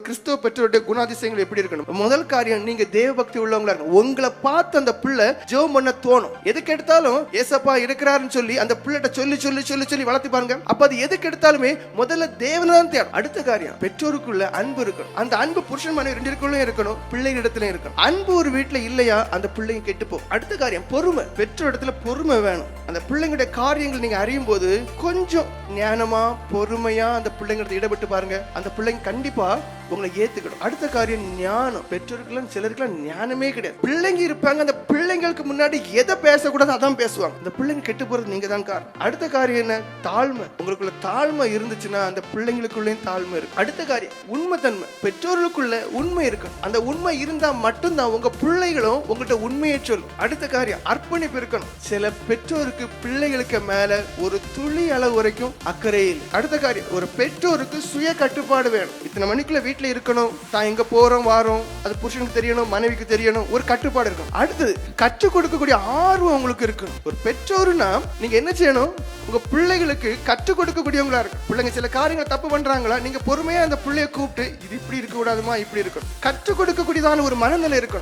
கிறிஸ்துவ பெற்றோருடைய குணாதிசயங்கள் எப்படி இருக்கணும்? முதல் காரியம், நீங்க தேவ பக்தி உள்ளவங்களா இருக்கணும். உங்களை பார்த்து அந்த பிள்ளை ஜெபம் பண்ண தோணும். எதுக்கு எடுத்தாலும் ஏசப்பா இருக்கிறாருன்னு சொல்லி அந்த பிள்ளைகிட்ட சொல்லி சொல்லி சொல்லி சொல்லி வளர்த்தி பாருங்க. அப்ப அது எதுக்கு எடுத்தாலுமே முதல்ல தேவனை தான் தேடும். அடுத்த காரியம், பெற்றோருக்குள்ள அன்பு இருக்கணும். அந்த அன்பு புருஷன் மனைவி ரெண்டிற்குள்ளே இருக்கணும், பிள்ளைங்க இடத்துல இருக்கணும். அன்பு ஒரு வீட்டுல இல்லையா அந்த பிள்ளைங்க கெட்டுப்போம். அடுத்த காரியம், பொறுமை. பெற்றோர் இடத்துல பொறுமை வேணும். அந்த பிள்ளைங்களுடைய காரியங்கள் நீங்க அறியும் போது கொஞ்சம் ஞானமா பொறுமையா அந்த பிள்ளைங்க ஈடுபட்டு பாருங்க. அந்த பிள்ளைங்க கண்டிப்பா உங்களை ஏத்துக்கணும். அடுத்த காரியம், ஞானம். பெற்றோருக்குலாம் சிலருக்குலாம் ஞானமே கிடையாது. பிள்ளைங்க இருப்பாங்க, அந்த பிள்ளைங்களுக்கு முன்னாடி எதை பேசக்கூடாது அதான் பேசுவாங்க. அந்த பிள்ளைங்க கெட்டு போறது நீங்க தான் காரணம். அடுத்த காரியம் என்ன? தாழ்மை. உங்களுக்குள்ள தாழ்மை இருந்துச்சுன்னா அந்த பிள்ளைங்களுக்குள்ளேயும் தாழ்மை இருக்கு. அடுத்த காரியம், உண்மைத்தன்மை. பெற்றோர்களுக்குள்ள உண்மை இருக்கணும். அந்த உண்மை இருந்தா மட்டும்தான் உங்க பிள்ளைகளும் உங்கள்கிட்ட உண்மையை சொல்லும். அடுத்த காரியம், அர்ப்பணிப்பு இருக்கணும். சில பெற்றோருக்கு பிள்ளைகளுக்கு மேல ஒரு துளி அளவு வரைக்கும் அக்கறை இல்லை. அடுத்த காரியம், ஒரு பெற்றோருக்கு சுய கட்டுப்பாடு வேணும். இத்தனை மணிக்குள்ள வீட்டுல இருக்கணும், தான் எங்க போறோம் வாரோம் அது புருஷனுக்கு தெரியணும், மனைவிக்கு தெரியணும், ஒரு கட்டுப்பாடு இருக்கணும். அடுத்தது, கற்றுக் கொடுக்கக்கூடிய ஆர்வம் உங்களுக்கு இருக்கணும். ஒரு பெற்றோருனா நீங்க என்ன செய்யணும்? உங்க பிள்ளைகளுக்கு கற்றுக் கொடுக்கக்கூடியவங்களா இருக்கு. பிள்ளைங்க சில காரியங்கள் தப்பு பண்றாங்களா, நீங்க பொறுமையா அந்த பிள்ளைய கூப்பிட்டு இது இப்படி இருக்க கூடாதுமா, இப்படி இருக்கணும். கற்றுக் கொடுக்கக்கூடியதான ஒரு மனநிலை இருக்கணும்.